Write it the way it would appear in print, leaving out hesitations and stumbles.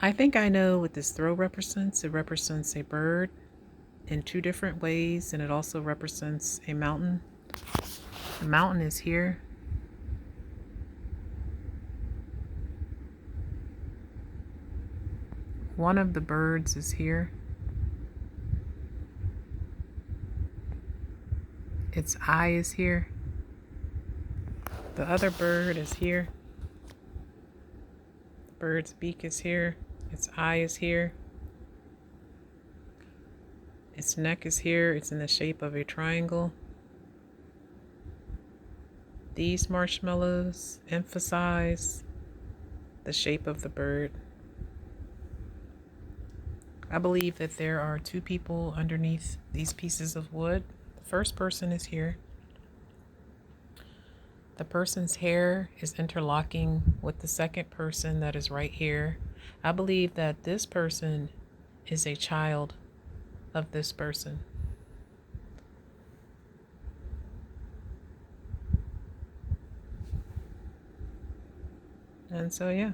I think I know what this throw represents. It represents a bird in two different ways, and it also represents a mountain. The mountain is here. One of the birds is here. Its eye is here. The other bird is here. The bird's beak is here. Its eye is here. Its neck is here. It's in the shape of a triangle. These marshmallows emphasize the shape of the bird. I believe that there are two people underneath these pieces of wood. The first person is here. The person's hair is interlocking with the second person that is right here. I believe that this person is a child of this person. And so, yeah.